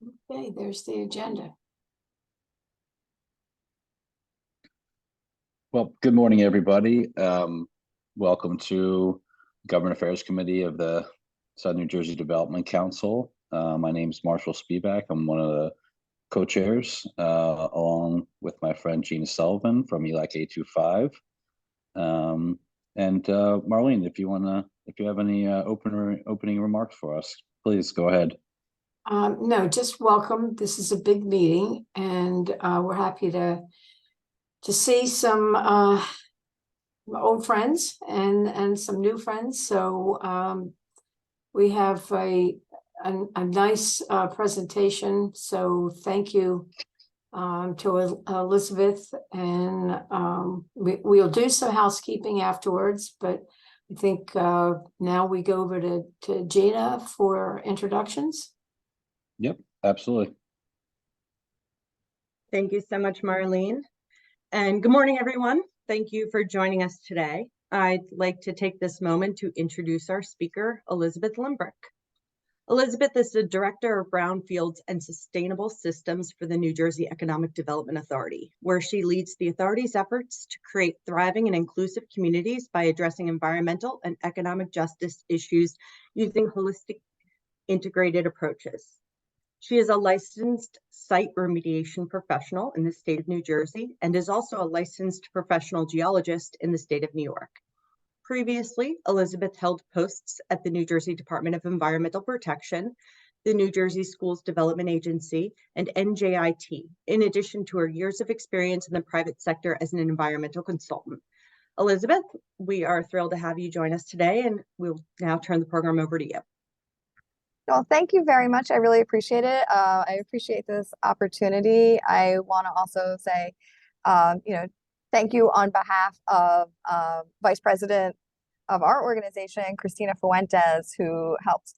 Okay, there's the agenda. Well, good morning, everybody. Welcome to Government Affairs Committee of the South New Jersey Development Council. My name is Marshall Spivak. I'm one of the co-chairs, along with my friend Gina Sullivan from ELAC 825. Marlene, if you have any opening remarks for us, please go ahead. No, just welcome. This is a big meeting, and we're happy to see some old friends and some new friends. So we have a nice presentation. So thank you to Elizabeth, and we'll do some housekeeping afterwards. But I think now we go over to Gina for introductions. Yep, absolutely. Thank you so much, Marlene. And good morning, everyone. Thank you for joining us today. I'd like to take this moment to introduce our speaker, Elizabeth Limbrick. Elizabeth is the Director of Brownfields and Sustainable Systems for the New Jersey Economic Development Authority, where she leads the authority's efforts to create thriving and inclusive communities by addressing environmental and economic justice issues using holistic, integrated approaches. She is a licensed site remediation professional in the state of New Jersey and is also a licensed professional geologist in the state of New York. Previously, Elizabeth held posts at the New Jersey Department of Environmental Protection, the New Jersey Schools Development Agency, and NJIT, in addition to her years of experience in the private sector as an environmental consultant. Elizabeth, we are thrilled to have you join us today, and we'll now turn the program over to you. Well, thank you very much. I really appreciate it. I appreciate this opportunity. I want to also say, thank you on behalf of Vice President of our organization, Christina Fuentes, who helped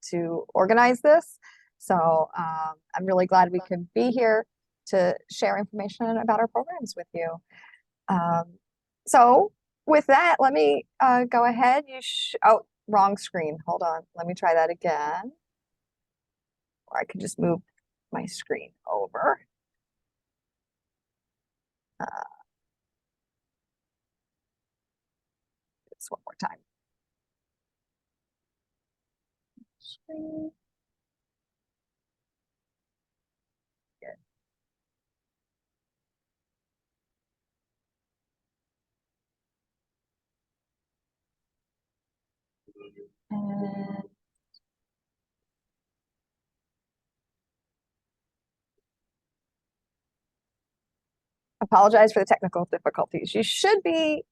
to organize this. So I'm really glad we could be here to share information about our programs with you. So with that, let me go ahead. Wrong screen. Hold on. Let me try that again. Or I can just move my screen over. This one more time. Screen. Good. And apologize for the technical difficulties. You should be,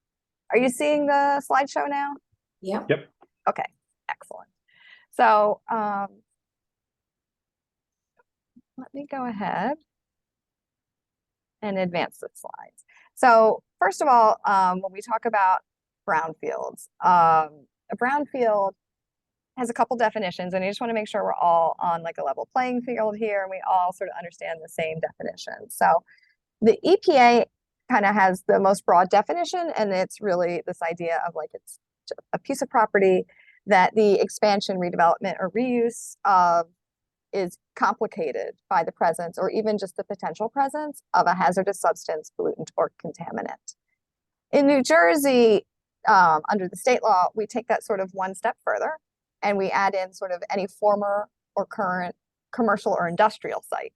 are you seeing the slideshow now? Yep. Okay, excellent. So let me go ahead and advance the slides. So first of all, when we talk about brownfields, a brownfield has a couple definitions, and I just want to make sure we're all on like a level playing field here and we all sort of understand the same definition. So the EPA kind of has the most broad definition, and it's really this idea of like it's a piece of property that the expansion, redevelopment, or reuse of is complicated by the presence or even just the potential presence of a hazardous substance, pollutant, or contaminant. In New Jersey, under the state law, we take that sort of one step further, and we add in sort of any former or current commercial or industrial site.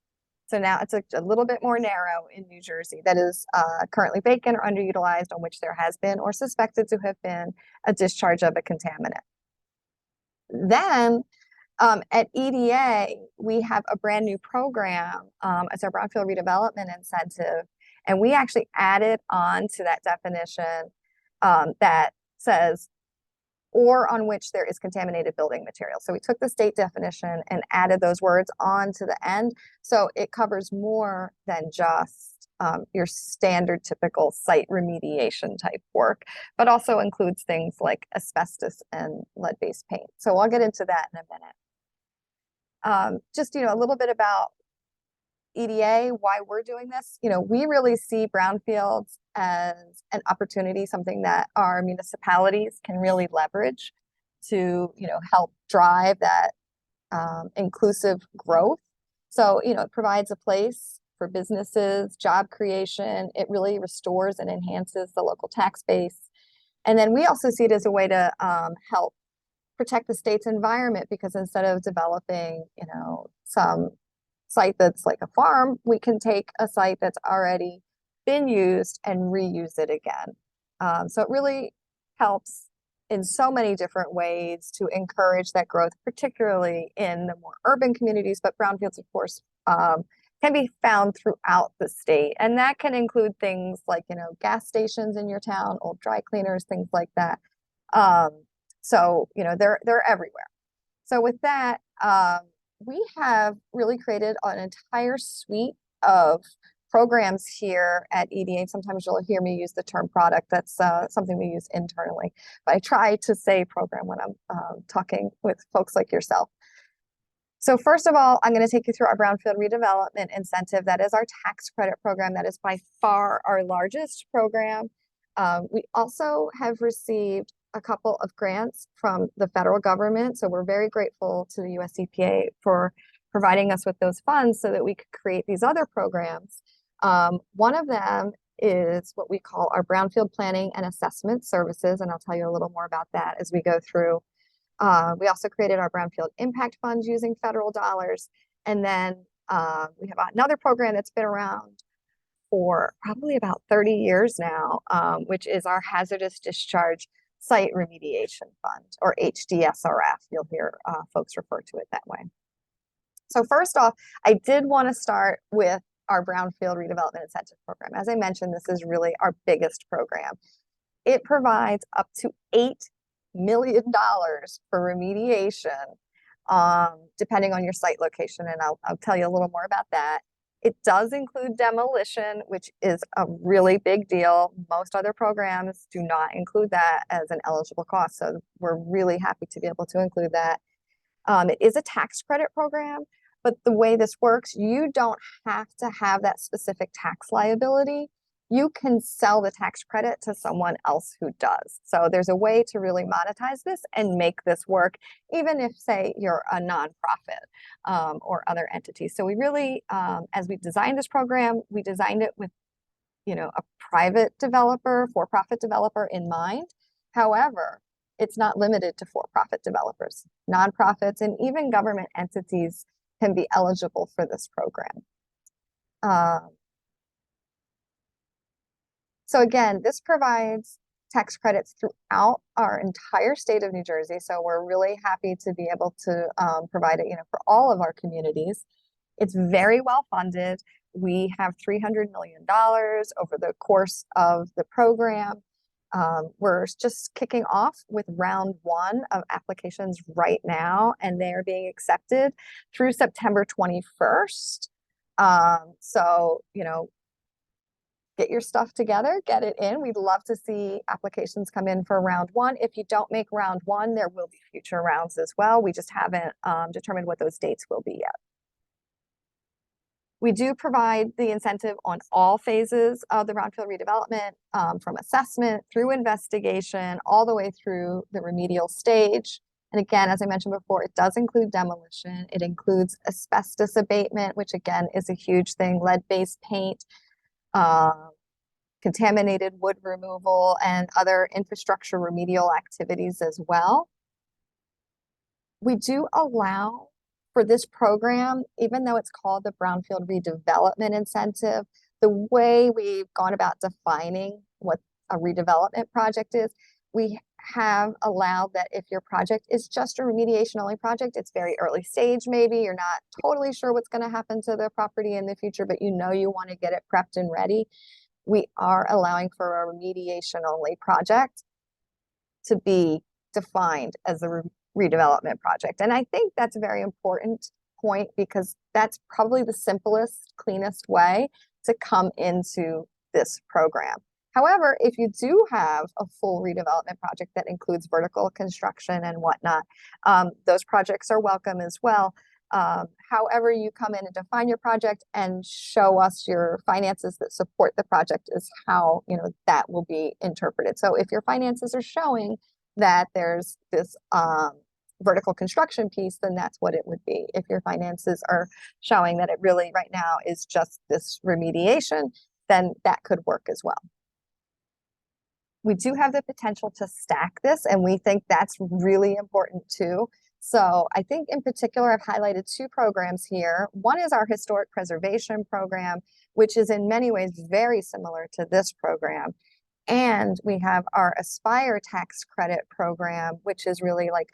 So now it's a little bit more narrow in New Jersey that is currently vacant or underutilized, on which there has been or suspected to have been a discharge of a contaminant. Then at EDA, we have a brand new program. It's our Brownfield Redevelopment Incentive. And we actually added on to that definition that says, or on which there is contaminated building material. So we took the state definition and added those words on to the end. So it covers more than just your standard typical site remediation type work, but also includes things like asbestos and lead-based paint. So I'll get into that in a minute. Just, a little bit about EDA, why we're doing this. We really see brownfields as an opportunity, something that our municipalities can really leverage to, help drive that inclusive growth So, it provides a place for businesses, job creation. It really restores and enhances the local tax base. And then we also see it as a way to help protect the state's environment, because instead of developing, some site that's like a farm, we can take a site that's already been used and reuse it again. So it really helps in so many different ways to encourage that growth, particularly in the more urban communities, but brownfields, of course, can be found throughout the state. And that can include things like, gas stations in your town, old dry cleaners, things like that. So, they're everywhere. So with that, we have really created an entire suite of programs here at EDA. Sometimes you'll hear me use the term product. That's something we use internally, but I try to say program when I'm talking with folks like yourself. So first of all, I'm going to take you through our Brownfield Redevelopment Incentive. That is our tax credit program. That is by far our largest program. We also have received a couple of grants from the federal government. So we're very grateful to the US EPA for providing us with those funds so that we could create these other programs. One of them is what we call our Brownfield Planning and Assessment Services, and I'll tell you a little more about that as we go through. We also created our Brownfield Impact Fund using federal dollars. And then we have another program that's been around for probably about 30 years now, which is our Hazardous Discharge Site Remediation Fund, or HDSRF. You'll hear folks refer to it that way. So first off, I did want to start with our Brownfield Redevelopment Incentive Program. As I mentioned, this is really our biggest program. It provides up to $8 million for remediation, depending on your site location, and I'll tell you a little more about that. It does include demolition, which is a really big deal. Most other programs do not include that as an eligible cost, so we're really happy to be able to include that. It is a tax credit program, but the way this works, you don't have to have that specific tax liability. You can sell the tax credit to someone else who does. So there's a way to really monetize this and make this work, even if, say, you're a nonprofit or other entities. So we really, as we designed this program, we designed it with, a private developer, for-profit developer in mind. However, it's not limited to for-profit developers. Nonprofits and even government entities can be eligible for this program. So again, this provides tax credits throughout our entire state of New Jersey. So we're really happy to be able to provide it, for all of our communities. It's very well funded. We have $300 million over the course of the program. We're just kicking off with round 1 of applications right now, and they are being accepted through September 21st. So, get your stuff together, get it in. We'd love to see applications come in for round 1. If you don't make round 1, there will be future rounds as well. We just haven't determined what those dates will be yet. We do provide the incentive on all phases of the brownfield redevelopment, from assessment through investigation, all the way through the remedial stage. And again, as I mentioned before, it does include demolition. It includes asbestos abatement, which again is a huge thing, lead-based paint, contaminated wood removal, and other infrastructure remedial activities as well. We do allow for this program, even though it's called the Brownfield Redevelopment Incentive, the way we've gone about defining what a redevelopment project is, we have allowed that if your project is just a remediation only project, it's very early stage maybe, you're not totally sure what's going to happen to the property in the future, but you want to get it prepped and ready, we are allowing for a remediation only project to be defined as a redevelopment project. And I think that's a very important point, because that's probably the simplest, cleanest way to come into this program. However, if you do have a full redevelopment project that includes vertical construction and whatnot, those projects are welcome as well. However you come in and define your project and show us your finances that support the project is how, that will be interpreted. So if your finances are showing that there's this vertical construction piece, then that's what it would be. If your finances are showing that it really right now is just this remediation, then that could work as well. We do have the potential to stack this, and we think that's really important too. So I think in particular, I've highlighted two programs here. One is our historic preservation program, which is in many ways very similar to this program. And we have our Aspire tax credit program, which is really like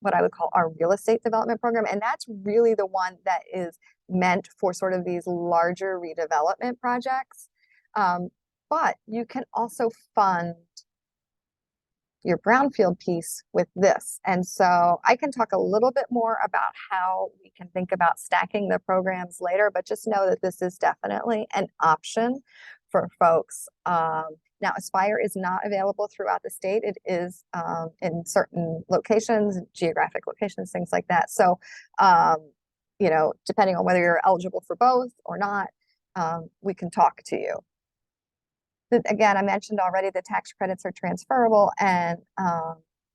what I would call our real estate development program. And that's really the one that is meant for sort of these larger redevelopment projects. But you can also fund your brownfield piece with this. And so I can talk a little bit more about how we can think about stacking the programs later, but just know that this is definitely an option for folks. Now, Aspire is not available throughout the state. It is in certain locations, geographic locations, things like that. So, you know, depending on whether you're eligible for both or not, we can talk to you. Again, I mentioned already the tax credits are transferable, and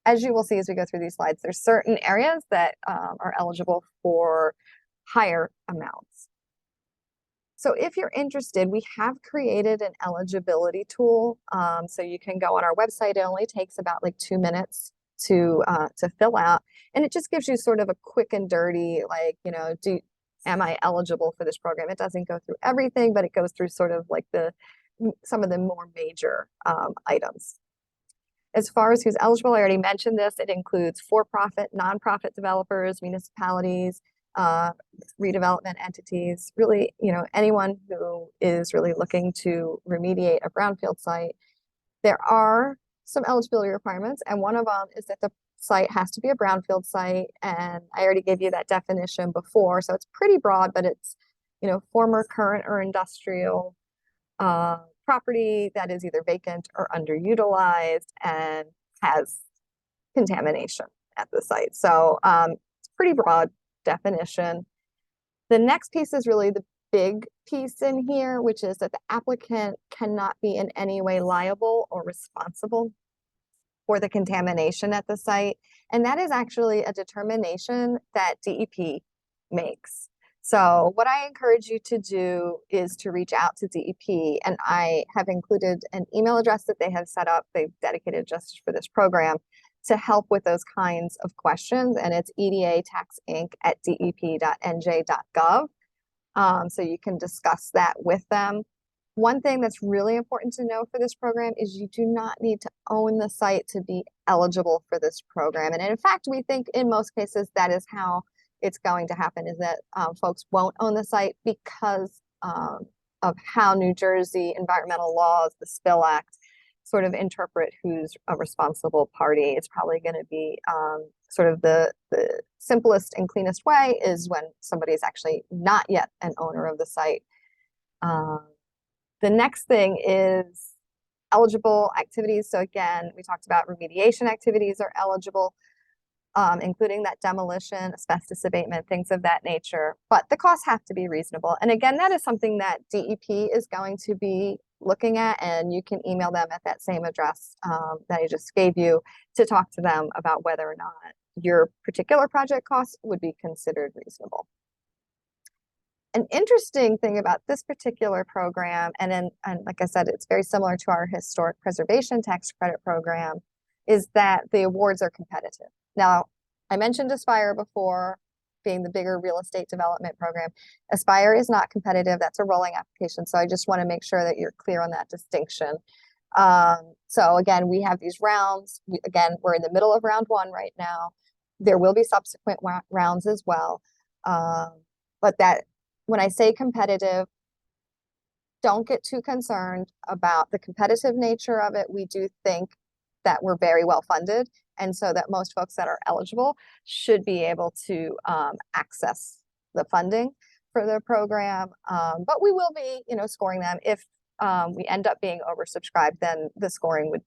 as you will see as we go through these slides, there's certain areas that are eligible for higher amounts. So if you're interested, we have created an eligibility tool. So you can go on our website. It only takes about like 2 minutes to fill out, and it just gives you sort of a quick and dirty, like, you know, am I eligible for this program? It doesn't go through everything, but it goes through sort of like some of the more major items. As far as who's eligible, I already mentioned this. It includes for-profit, nonprofit developers, municipalities, redevelopment entities, really, you know, anyone who is really looking to remediate a brownfield site. There are some eligibility requirements, and one of them is that the site has to be a brownfield site. And I already gave you that definition before, so it's pretty broad, but it's, you know, former, current, or industrial property that is either vacant or underutilized and has contamination at the site. So it's pretty broad definition. The next piece is really the big piece in here, which is that the applicant cannot be in any way liable or responsible for the contamination at the site. And that is actually a determination that DEP makes. So what I encourage you to do is to reach out to DEP, and I have included an email address that they have set up, they've dedicated just for this program, to help with those kinds of questions, and it's edataxinc@dep.nj.gov. So you can discuss that with them. One thing that's really important to know for this program is you do not need to own the site to be eligible for this program. And in fact, we think in most cases that is how it's going to happen, is that folks won't own the site because of how New Jersey environmental laws, the Spill Act, sort of interpret who's a responsible party. It's probably going to be sort of the simplest and cleanest way is when somebody is actually not yet an owner of the site. The next thing is eligible activities. So again, we talked about remediation activities are eligible, including that demolition, asbestos abatement, things of that nature. But the costs have to be reasonable. And again, that is something that DEP is going to be looking at, and you can email them at that same address that I just gave you to talk to them about whether or not your particular project costs would be considered reasonable. An interesting thing about this particular program, and like I said, it's very similar to our historic preservation tax credit program, is that the awards are competitive. Now, I mentioned Aspire before being the bigger real estate development program. Aspire is not competitive. That's a rolling application. So I just want to make sure that you're clear on that distinction. So again, we have these rounds. We're in the middle of round 1 right now. There will be subsequent rounds as well. But that, when I say competitive, don't get too concerned about the competitive nature of it. We do think that we're very well funded, and so that most folks that are eligible should be able to access the funding for the program. But we will be, scoring them. If we end up being oversubscribed, then the scoring would,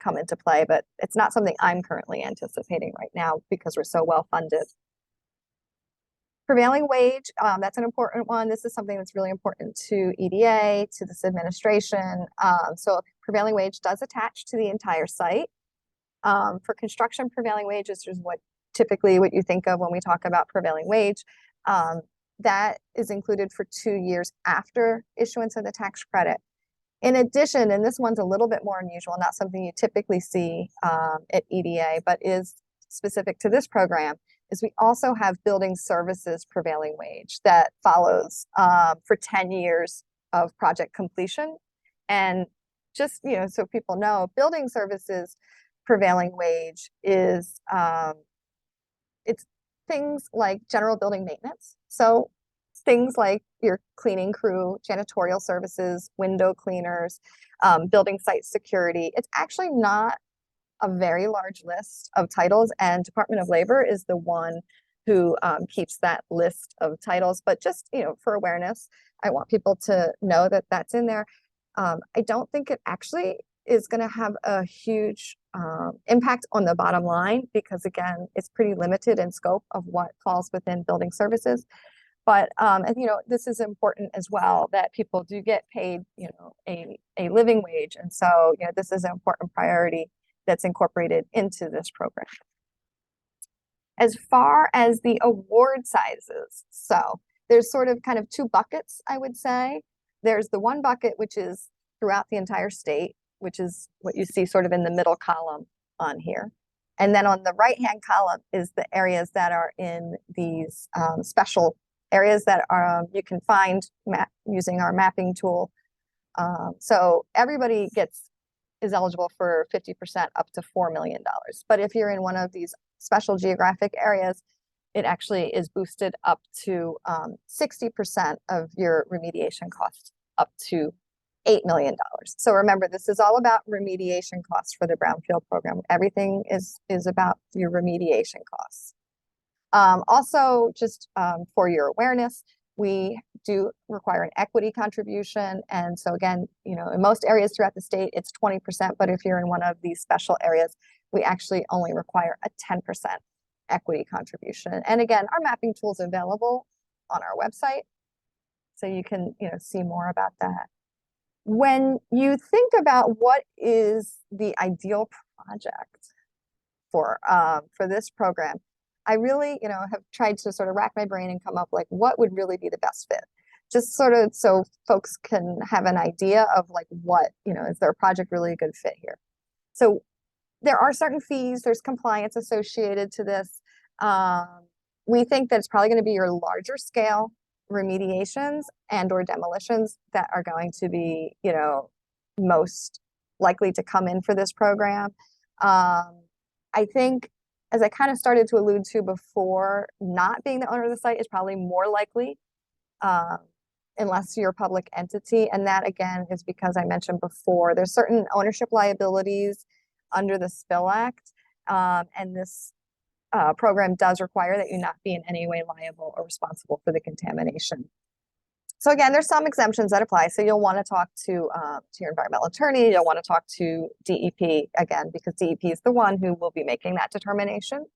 come into play. But it's not something I'm currently anticipating right now because we're so well funded. Prevailing wage, that's an important one. This is something that's really important to EDA, to this administration. So prevailing wage does attach to the entire site. For construction prevailing wages, is what typically what you think of when we talk about prevailing wage. That is included for 2 years after issuance of the tax credit. In addition, and this one's a little bit more unusual, not something you typically see at EDA, but is specific to this program, is we also have building services prevailing wage that follows for 10 years of project completion. And just, so people know, building services prevailing wage is, it's things like general building maintenance. So things like your cleaning crew, janitorial services, window cleaners, building site security. It's actually not a very large list of titles, and Department of Labor is the one who keeps that list of titles. But just, for awareness, I want people to know that that's in there. I don't think it actually is going to have a huge impact on the bottom line because, again, it's pretty limited in scope of what falls within building services. But, this is important as well, that people do get paid, a living wage. And so, this is an important priority that's incorporated into this program. As far as the award sizes, so there's sort of kind of 2 buckets, I would say. There's the one bucket, which is throughout the entire state, which is what you see sort of in the middle column on here. And then on the right-hand column is the areas that are in these special areas that are you can find using our mapping tool. So everybody is eligible for 50% up to $4 million. But if you're in one of these special geographic areas, it actually is boosted up to 60% of your remediation costs, up to $8 million. So remember, this is all about remediation costs for the Brownfield program. Everything is about your remediation costs. Also, just for your awareness, we do require an equity contribution. And so again, in most areas throughout the state, it's 20%. But if you're in one of these special areas, we actually only require a 10% equity contribution. And again, our mapping tool is available on our website, so you can see more about that. When you think about what is the ideal project for this program, I really, have tried to sort of rack my brain and come up like what would really be the best fit, just sort of so folks can have an idea of like what, is their project really a good fit here? So there are certain fees, there's compliance associated to this. We think that it's probably going to be your larger scale remediations and or demolitions that are going to be, most likely to come in for this program. I think, as I kind of started to allude to before, not being the owner of the site is probably more likely, unless you're a public entity. And that, again, is because I mentioned before, there's certain ownership liabilities under the Spill Act. And this program does require that you not be in any way liable or responsible for the contamination. So again, there's some exemptions that apply. So you'll want to talk to your environmental attorney. You'll want to talk to DEP again, because DEP is the one who will be making that determination.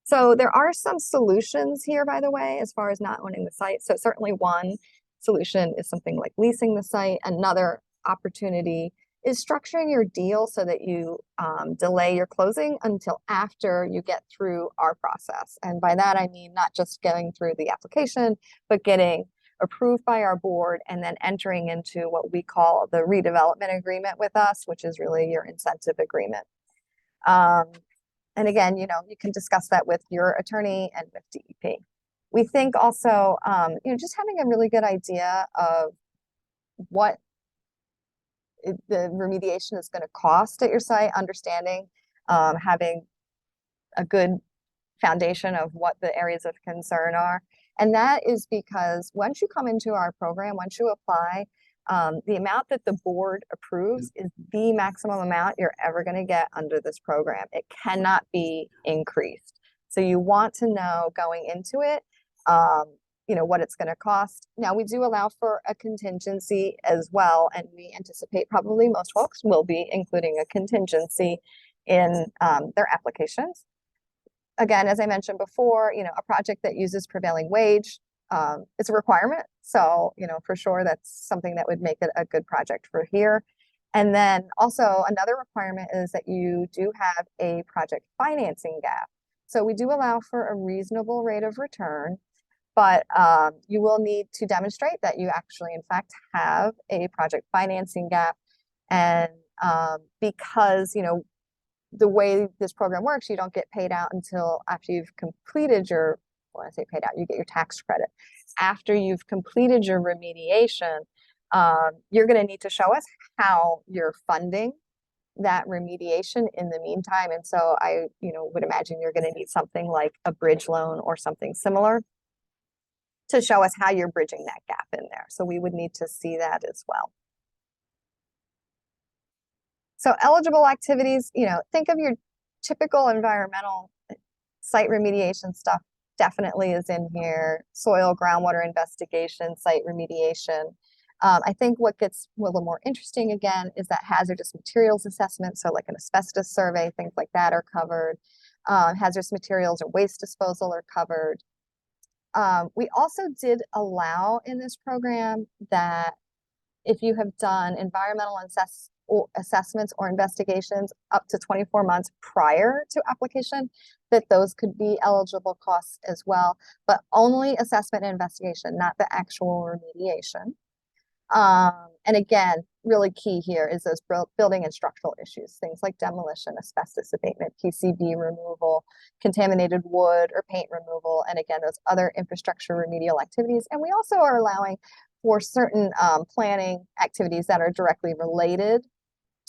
So there are some solutions here, by the way, as far as not owning the site. So certainly one solution is something like leasing the site. Another opportunity is structuring your deal so that you delay your closing until after you get through our process. And by that, I mean not just getting through the application, but getting approved by our board and then entering into what we call the redevelopment agreement with us, which is really your incentive agreement. And again, you can discuss that with your attorney and with DEP. We think also, just having a really good idea of what the remediation is going to cost at your site, understanding, having a good foundation of what the areas of concern are. And that is because once you come into our program, once you apply, the amount that the board approves is the maximum amount you're ever going to get under this program. It cannot be increased. So you want to know going into it, what it's going to cost. Now, we do allow for a contingency as well, and we anticipate probably most folks will be including a contingency in their applications. Again, as I mentioned before, a project that uses prevailing wage, it's a requirement. So, for sure, that's something that would make it a good project for here. And then also another requirement is that you do have a project financing gap. So we do allow for a reasonable rate of return, but you will need to demonstrate that you actually, in fact, have a project financing gap. And because, the way this program works, you don't get paid out until after you've completed your, when I say paid out, you get your tax credit. After you've completed your remediation, you're going to need to show us how you're funding that remediation in the meantime. And so I, would imagine you're going to need something like a bridge loan or something similar to show us how you're bridging that gap in there. So we would need to see that as well. So eligible activities, think of your typical environmental site remediation stuff definitely is in here. Soil, groundwater investigation, site remediation. I think what gets a little more interesting again is that hazardous materials assessment. So like an asbestos survey, things like that are covered. Hazardous materials or waste disposal are covered. We also did allow in this program that if you have done environmental assessments or investigations up to 24 months prior to application, that those could be eligible costs as well, but only assessment and investigation, not the actual remediation. And again, really key here is those building and structural issues, things like demolition, asbestos abatement, PCB removal, contaminated wood or paint removal, and again, those other infrastructure remedial activities. And we also are allowing for certain planning activities that are directly related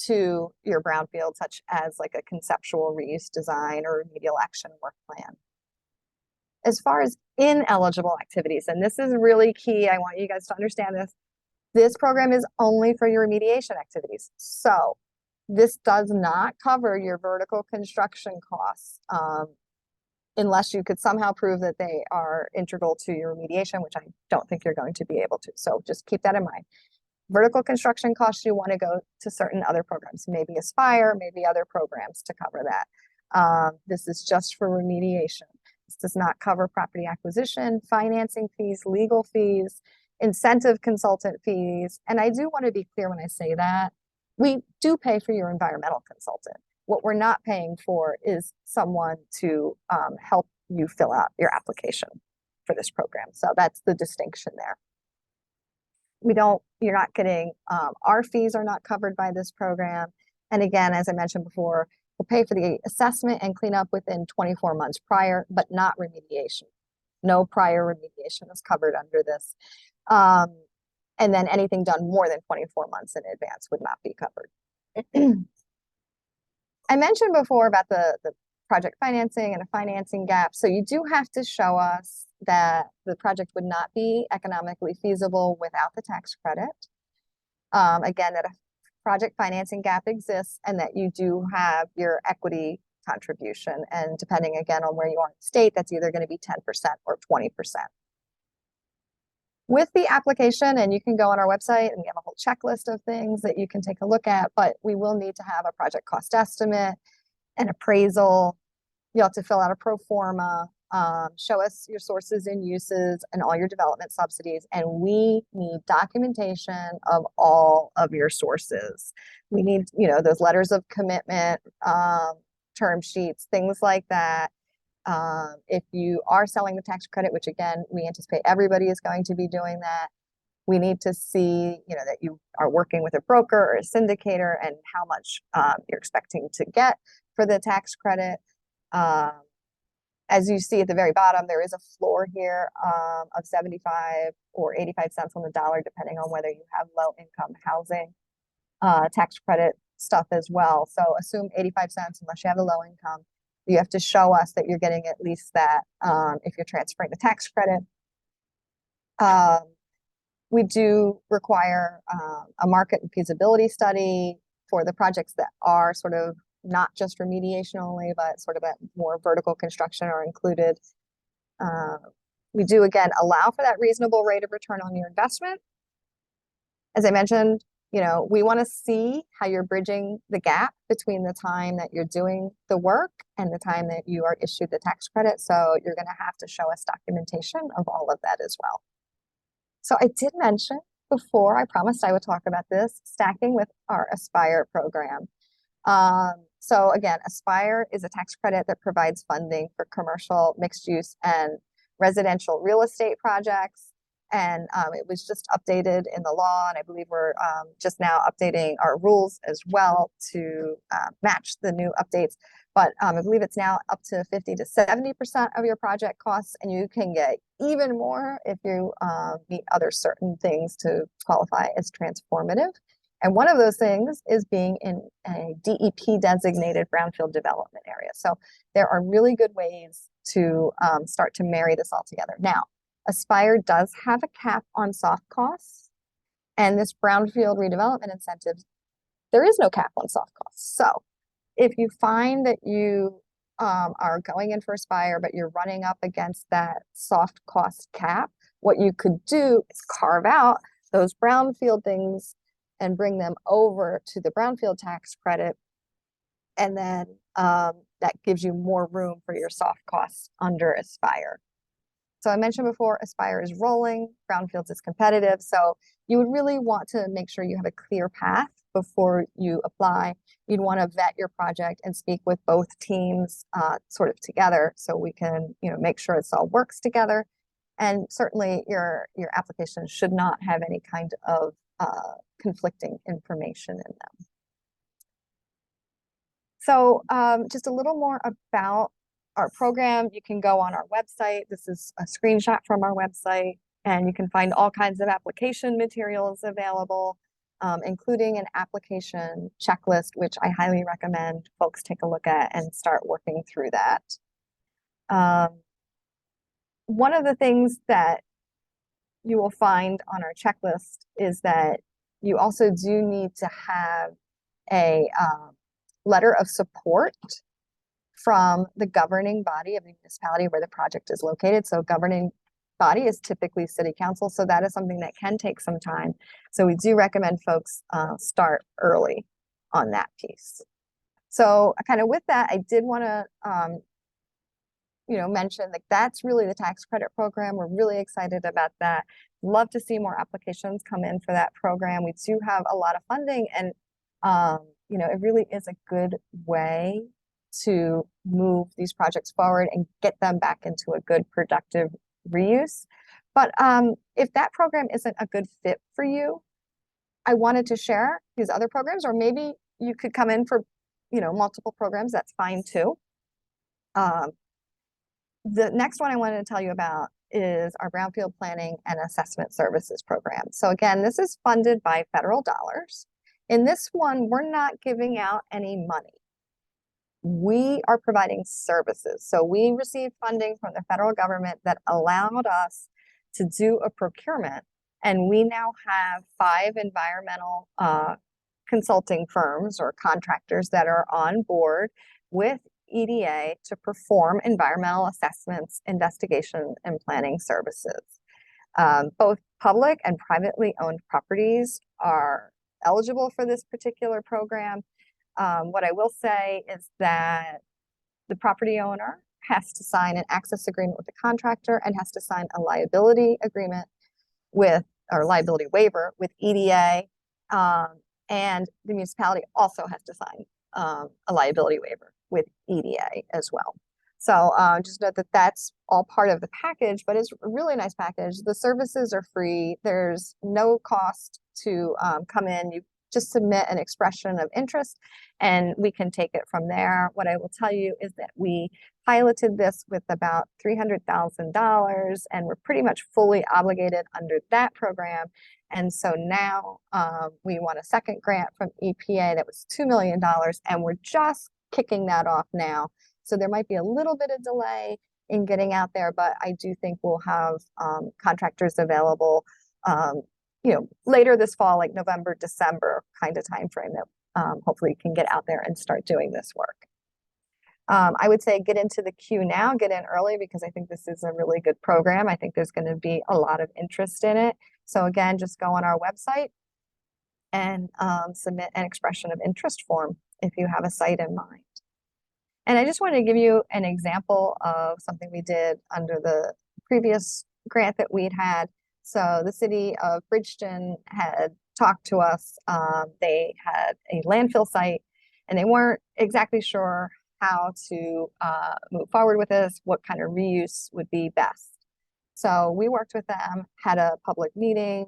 to your brownfield, such as like a conceptual reuse design or remedial action work plan. As far as ineligible activities, and this is really key, I want you guys to understand this. This program is only for your remediation activities. So this does not cover your vertical construction costs unless you could somehow prove that they are integral to your remediation, which I don't think you're going to be able to. So just keep that in mind. Vertical construction costs, you want to go to certain other programs, maybe Aspire, maybe other programs to cover that. This is just for remediation. This does not cover property acquisition, financing fees, legal fees, incentive consultant fees. And I do want to be clear when I say that we do pay for your environmental consultant. What we're not paying for is someone to help you fill out your application for this program. So that's the distinction there. You're not getting, our fees are not covered by this program. And again, as I mentioned before, we'll pay for the assessment and cleanup within 24 months prior, but not remediation. No prior remediation is covered under this. And then anything done more than 24 months in advance would not be covered. I mentioned before about the project financing and a financing gap. So you do have to show us that the project would not be economically feasible without the tax credit. Again, that a project financing gap exists and that you do have your equity contribution. And depending again on where you are in the state, that's either going to be 10% or 20%. With the application, and you can go on our website and we have a whole checklist of things that you can take a look at, but we will need to have a project cost estimate, an appraisal. You'll have to fill out a pro forma, show us your sources and uses and all your development subsidies. And we need documentation of all of your sources. We need, those letters of commitment, term sheets, things like that. If you are selling the tax credit, which again, we anticipate everybody is going to be doing that, we need to see, that you are working with a broker or a syndicator and how much you're expecting to get for the tax credit. As you see at the very bottom, there is a floor here of 75 or 85 cents on the dollar, depending on whether you have low income housing tax credit stuff as well. So assume 85 cents unless you have a low income. You have to show us that you're getting at least that if you're transferring the tax credit. We do require a market and feasibility study for the projects that are sort of not just remediation only, but sort of that more vertical construction are included. We do, again, allow for that reasonable rate of return on your investment. As I mentioned, we want to see how you're bridging the gap between the time that you're doing the work and the time that you are issued the tax credit. So you're going to have to show us documentation of all of that as well. So I did mention before, I promised I would talk about this, stacking with our Aspire program. So again, Aspire is a tax credit that provides funding for commercial, mixed use, and residential real estate projects. And it was just updated in the law, and I believe we're just now updating our rules as well to match the new updates. But I believe it's now up to 50 to 70% of your project costs, and you can get even more if you meet other certain things to qualify as transformative. And one of those things is being in a DEP designated brownfield development area. So there are really good ways to start to marry this all together. Now, Aspire does have a cap on soft costs, and this brownfield redevelopment incentives, there is no cap on soft costs. So if you find that you are going in for Aspire, but you're running up against that soft cost cap, what you could do is carve out those brownfield things and bring them over to the brownfield tax credit. And then that gives you more room for your soft costs under Aspire. So I mentioned before, Aspire is rolling, brownfields is competitive. So you would really want to make sure you have a clear path before you apply. You'd want to vet your project and speak with both teams sort of together so we can, make sure this all works together. And certainly your application should not have any kind of conflicting information in them. So just a little more about our program. You can go on our website. This is a screenshot from our website, and you can find all kinds of application materials available, including an application checklist, which I highly recommend folks take a look at and start working through that. One of the things that you will find on our checklist is that you also do need to have a letter of support from the governing body of the municipality where the project is located. So governing body is typically city council. So that is something that can take some time. So we do recommend folks start early on that piece. So kind of with that, I did want to, mention that that's really the tax credit program. We're really excited about that. Love to see more applications come in for that program. We do have a lot of funding, and it really is a good way to move these projects forward and get them back into a good productive reuse. But if that program isn't a good fit for you, I wanted to share these other programs, or maybe you could come in for multiple programs. That's fine too. The next one I wanted to tell you about is our Brownfield Planning and Assessment Services program. So again, this is funded by federal dollars. In this one, we're not giving out any money. We are providing services. So we received funding from the federal government that allowed us to do a procurement. And we now have 5 environmental consulting firms or contractors that are on board with EDA to perform environmental assessments, investigation, and planning services. Both public and privately owned properties are eligible for this particular program. What I will say is that the property owner has to sign an access agreement with the contractor and has to sign a liability agreement or liability waiver with EDA. And the municipality also has to sign a liability waiver with EDA as well. So just note that that's all part of the package, but it's a really nice package. The services are free. There's no cost to come in. You just submit an expression of interest and we can take it from there. What I will tell you is that we piloted this with about $300,000 and we're pretty much fully obligated under that program. And so now we won a second grant from EPA that was $2 million and we're just kicking that off now. So there might be a little bit of delay in getting out there, but I do think we'll have contractors available later this fall, like November, December kind of timeframe that hopefully can get out there and start doing this work. I would say get into the queue now, get in early, because I think this is a really good program. I think there's going to be a lot of interest in it. So again, just go on our website and submit an expression of interest form if you have a site in mind. And I just wanted to give you an example of something we did under the previous grant that we'd had. So the city of Bridgeton had talked to us. They had a landfill site and they weren't exactly sure how to move forward with this, what kind of reuse would be best. So we worked with them, had a public meeting,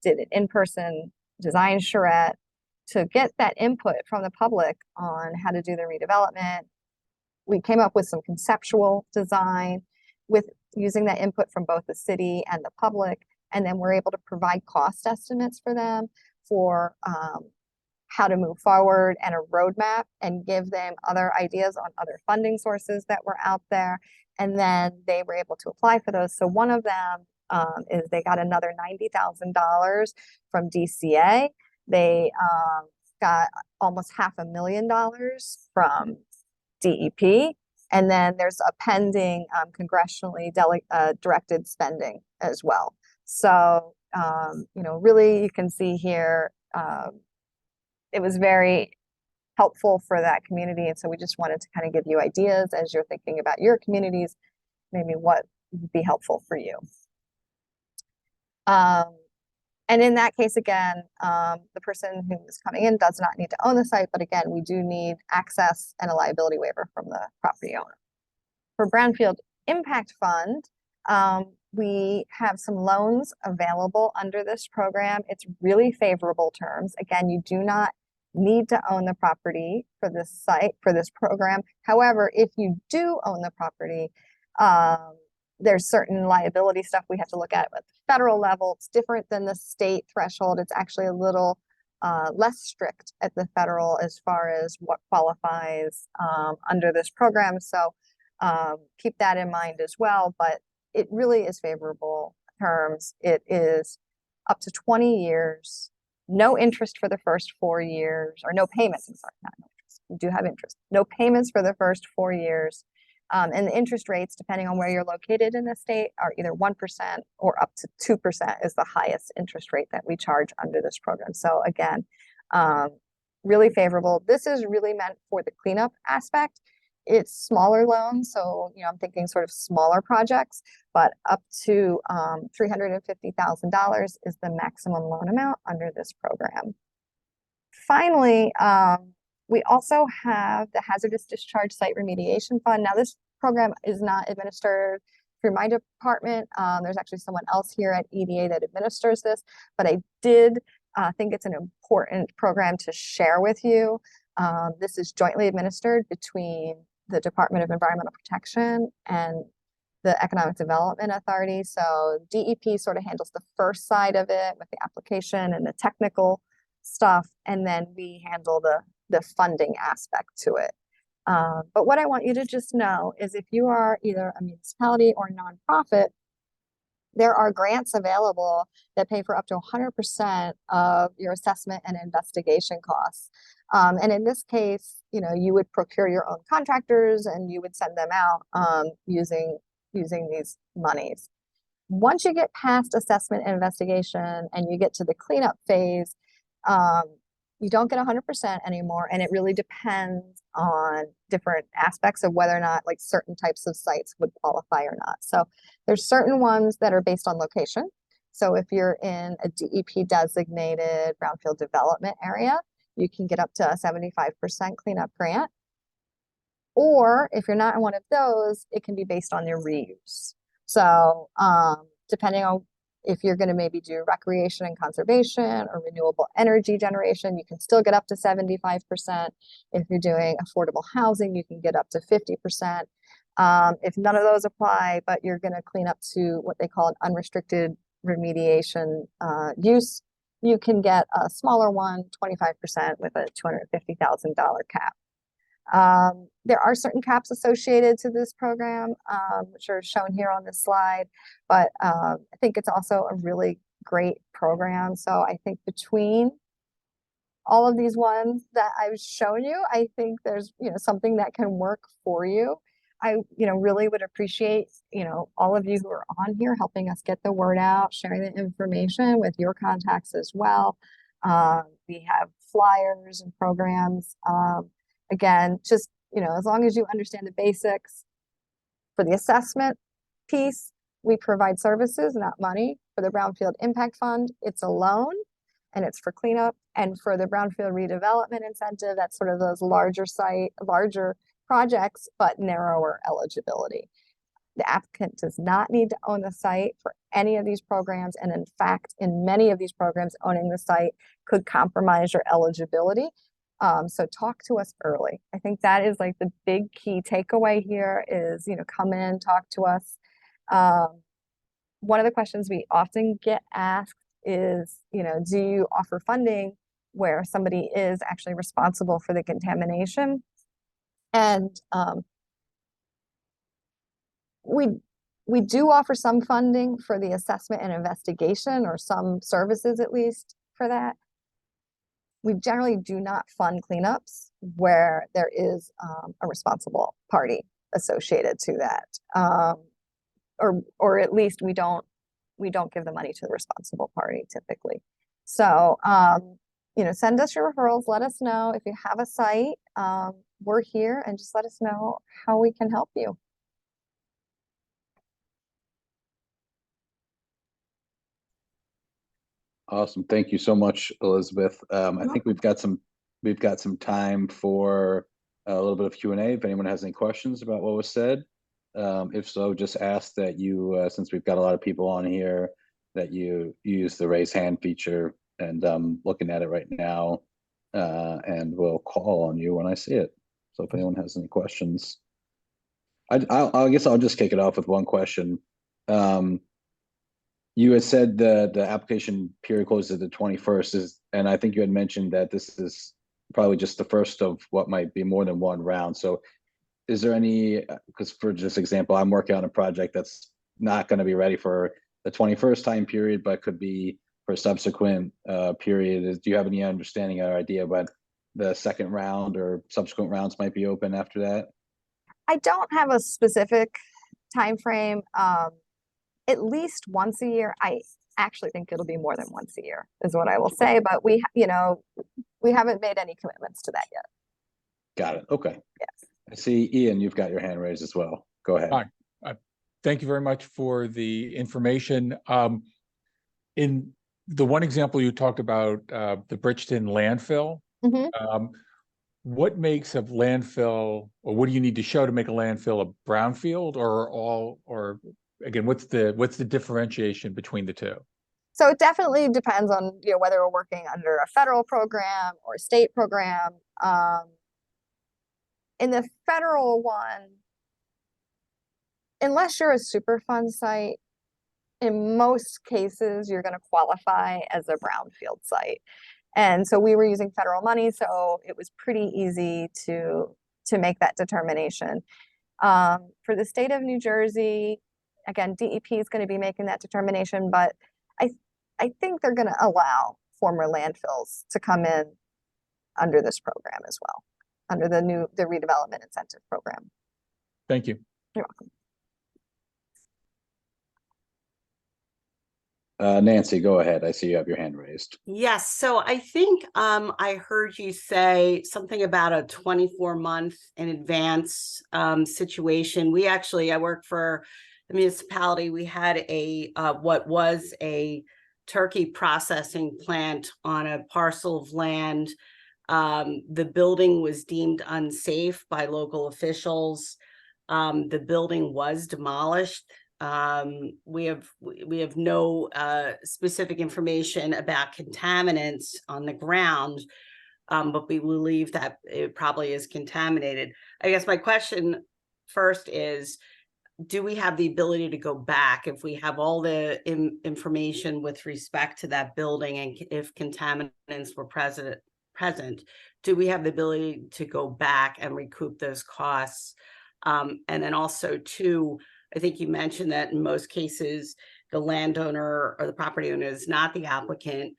did an in-person design charrette to get that input from the public on how to do the redevelopment. We came up with some conceptual design with using that input from both the city and the public, and then we're able to provide cost estimates for them for how to move forward and a roadmap, and give them other ideas on other funding sources that were out there. And then they were able to apply for those. So one of them is they got another $90,000 from DCA. They got almost $500,000 from DEP. And then there's a pending congressionally directed spending as well. So, really you can see here, it was very helpful for that community. And so we just wanted to kind of give you ideas as you're thinking about your communities, maybe what would be helpful for you. And in that case, again, the person who is coming in does not need to own the site, but again, we do need access and a liability waiver from the property owner. For Brownfield Impact Fund, we have some loans available under this program. It's really favorable terms. Again, you do not need to own the property for this site, for this program. However, if you do own the property, there's certain liability stuff we have to look at the federal level. It's different than the state threshold. It's actually a little less strict at the federal as far as what qualifies under this program. So keep that in mind as well. But it really is favorable terms. It is up to 20 years, no interest for the first 4 years, or no payments. I'm sorry, not no interest. You do have interest. No payments for the first 4 years. And the interest rates, depending on where you're located in the state, are either 1% or up to 2% is the highest interest rate that we charge under this program. So again, really favorable. This is really meant for the cleanup aspect. It's smaller loans, so I'm thinking sort of smaller projects, but up to $350,000 is the maximum loan amount under this program. Finally, we also have the Hazardous Discharge Site Remediation Fund. Now, this program is not administered through my department. There's actually someone else here at EDA that administers this, but I did think it's an important program to share with you. This is jointly administered between the Department of Environmental Protection and the Economic Development Authority. So DEP sort of handles the first side of it with the application and the technical stuff, and then we handle the funding aspect to it. But what I want you to just know is if you are either a municipality or a nonprofit, there are grants available that pay for up to 100% of your assessment and investigation costs. And in this case, you would procure your own contractors and you would send them out using these monies. Once you get past assessment and investigation and you get to the cleanup phase, you don't get 100% anymore, and it really depends on different aspects of whether or not like certain types of sites would qualify or not. So there's certain ones that are based on location. So if you're in a DEP designated brownfield development area, you can get up to a 75% cleanup grant. Or if you're not in one of those, it can be based on your reuse. So depending on if you're going to maybe do recreation and conservation or renewable energy generation, you can still get up to 75%. If you're doing affordable housing, you can get up to 50%. If none of those apply, but you're going to clean up to what they call an unrestricted remediation use, you can get a smaller one, 25% with a $250,000 cap. There are certain caps associated to this program, which are shown here on this slide, but I think it's also a really great program. So I think between all of these ones that I've shown you, I think there's something that can work for you. I really would appreciate all of you who are on here helping us get the word out, sharing the information with your contacts as well. We have flyers and programs. Again, just, as long as you understand the basics. For the assessment piece, we provide services, not money. For the Brownfield Impact Fund, it's a loan. and it's for cleanup. And for the brownfield redevelopment incentive, that's sort of those larger projects, but narrower eligibility. The applicant does not need to own the site for any of these programs. And in fact, in many of these programs, owning the site could compromise your eligibility. So talk to us early. I think that is like the big key takeaway here is, come in, talk to us. One of the questions we often get asked is, do you offer funding where somebody is actually responsible for the contamination? And we do offer some funding for the assessment and investigation, or some services at least for that. We generally do not fund cleanups where there is a responsible party associated to that, or at least we don't give the money to the responsible party typically. So send us your referrals. Let us know if you have a site. We're here, and just let us know how we can help you. Awesome. Thank you so much, Elizabeth. I think we've got some time for a little bit of Q&A if anyone has any questions about what was said. If so, just ask that you, since we've got a lot of people on here, that you use the raise hand feature, and I'm looking at it right now, and we'll call on you when I see it. So if anyone has any questions, I guess I'll just kick it off with one question. You had said the application period closes the 21st, and I think you had mentioned that this is probably just the first of what might be more than one round. So is there any, because for just example, I'm working on a project that's not going to be ready for the 21st time period, but could be for a subsequent period. Do you have any understanding or idea what the second round or subsequent rounds might be open after that? I don't have a specific time frame. At least once a year. I actually think it'll be more than once a year is what I will say, but we haven't made any commitments to that yet. Got it. Okay. Yes. I see, Ian, you've got your hand raised as well. Go ahead. Hi. Thank you very much for the information. In the one example you talked about, the Bridgeton landfill, what makes a landfill, or what do you need to show to make a landfill a brownfield, or again, what's the differentiation between the two? So it definitely depends on whether we're working under a federal program or a state program. In the federal one, unless you're a Superfund site, in most cases you're going to qualify as a brownfield site. And so we were using federal money, so it was pretty easy to make that determination. For the state of New Jersey, again, DEP is going to be making that determination, but I think they're going to allow former landfills to come in under this program as well, under the redevelopment incentive program. Thank you. You're welcome. Nancy, go ahead. I see you have your hand raised. Yes. So I think I heard you say something about a 24-month in advance situation. I work for the municipality. We had what was a turkey processing plant on a parcel of land. The building was deemed unsafe by local officials. The building was demolished. We have no specific information about contaminants on the ground, but we believe that it probably is contaminated. I guess my question first is, do we have the ability to go back if we have all the information with respect to that building, and if contaminants were present, do we have the ability to go back and recoup those costs? And then also too, I think you mentioned that in most cases, the landowner or the property owner is not the applicant.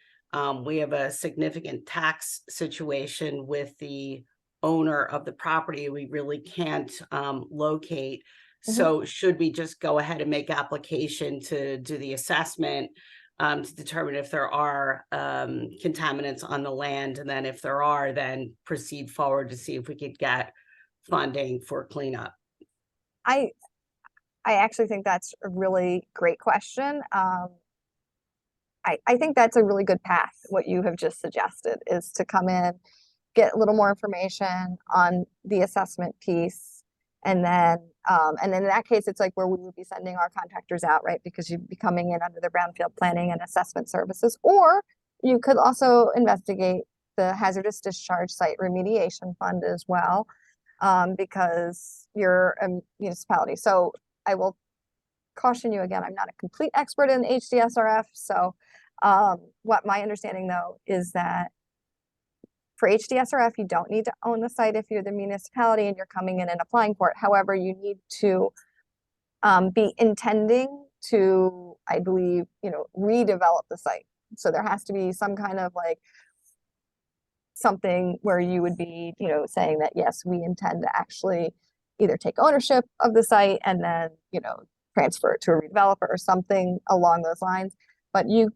We have a significant tax situation with the owner of the property we really can't locate. So should we just go ahead and make application to do the assessment to determine if there are contaminants on the land, and then if there are, then proceed forward to see if we could get funding for cleanup? I actually think that's a really great question. I think that's a really good path. What you have just suggested is to come in, get a little more information on the assessment piece. And then in that case, it's like where we would be sending our contractors out, right? Because you'd be coming in under the Brownfield Planning and Assessment Services, or you could also investigate the Hazardous Discharge Site Remediation Fund as well, because you're a municipality. So I will caution you again, I'm not a complete expert in HDSRF. So what my understanding though is that for HDSRF, you don't need to own the site if you're the municipality and you're coming in and applying for it. However, you need to be intending to, I believe, redevelop the site. So there has to be some kind of like something where you would be, saying that, yes, we intend to actually either take ownership of the site and then, transfer it to a redeveloper or something along those lines. But you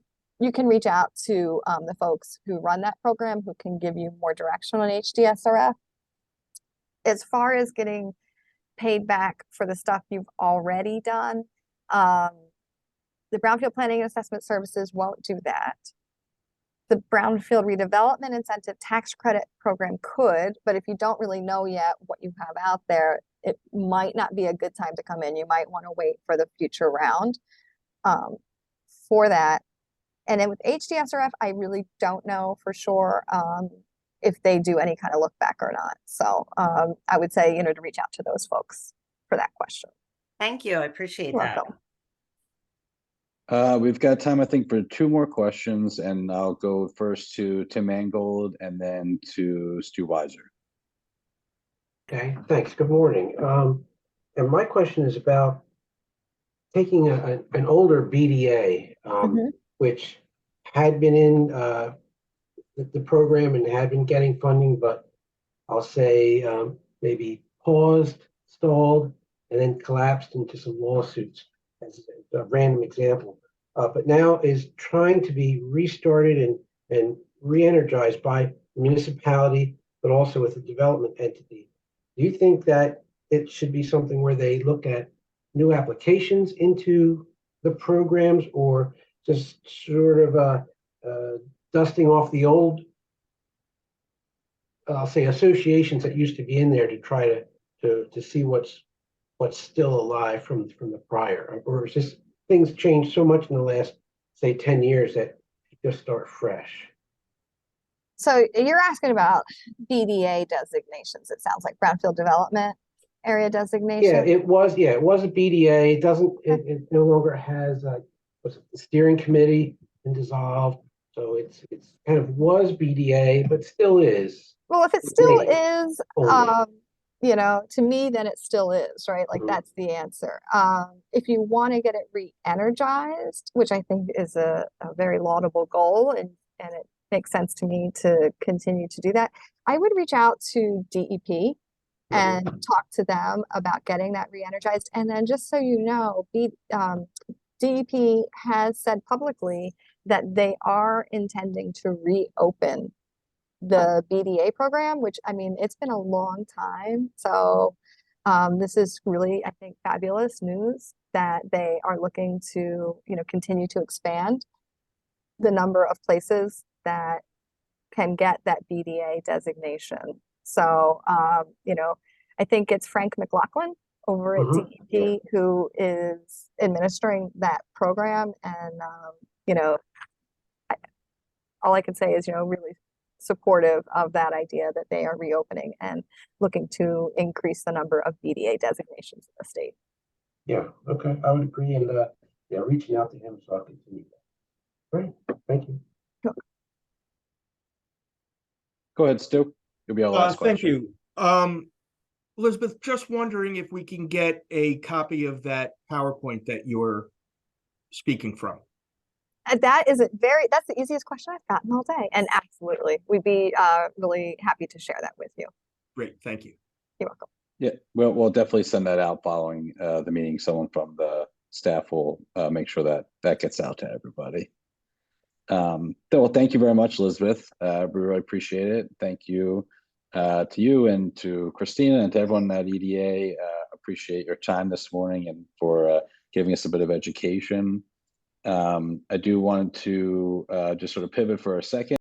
can reach out to the folks who run that program who can give you more direction on HDSRF. As far as getting paid back for the stuff you've already done, the Brownfield Planning and Assessment Services won't do that. The Brownfield Redevelopment Incentive Tax Credit Program could, but if you don't really know yet what you have out there, it might not be a good time to come in. You might want to wait for the future round for that. And then with HDSRF, I really don't know for sure if they do any kind of look back or not. So I would say, to reach out to those folks for that question. Thank you. I appreciate You're that. welcome. We've got time, I think, for 2 more questions, and I'll go first to Tim Mangold and then to Stu Weiser. Okay, thanks. Good morning. And my question is about taking an older BDA, which had been in the program and had been getting funding, but I'll say maybe paused, stalled, and then collapsed into some lawsuits as a random example. But now is trying to be restarted and re-energized by the municipality, but also with a development entity. Do you think that it should be something where they look at new applications into the programs, or just sort of dusting off the old, I'll say, associations that used to be in there to try to see what's still alive from the prior? Or is this things changed so much in the last, say, 10 years that you just start fresh? So you're asking about BDA designations, it sounds like Brownfield Development Area designation. Yeah, it was a BDA. It no longer has what's it, the steering committee been dissolved. So it's kind of was BDA, but still is. Well, if it still name is, to me, then it still is, right? Like that's the answer. If you want to get it re-energized, which I think is a very laudable goal, and it makes sense to me to continue to do that, I would reach out to DEP and talk to them about getting that re-energized. And then just so you know, DEP has said publicly that they are intending to reopen the BDA program, which, I mean, it's been a long time. So this is really, I think, fabulous news that they are looking to, continue to expand the number of places that can get that BDA designation. So, I think it's Frank McLaughlin over at DEP who is administering that program. And, all I can say is, really supportive of that idea that they are reopening and looking to increase the number of BDA designations in the state. Yeah, okay, I would agree. And reaching out to him so I'll continue that. Great, thank you. Go ahead, Stu. You'll be our last question. Thank you. Elizabeth, just wondering if we can get a copy of that PowerPoint that you're speaking from. That's the easiest question I've gotten all day. And absolutely, we'd be really happy to share that with you. Great, thank you. You're welcome. Yeah, we'll definitely send that out following the meeting. Someone from the staff will make sure that gets out to everybody. Well, thank you very much, Elizabeth. We really appreciate it. Thank you to you and to Christina and to everyone at EDA. Appreciate your time this morning and for giving us a bit of education. I do want to just sort of pivot for a second.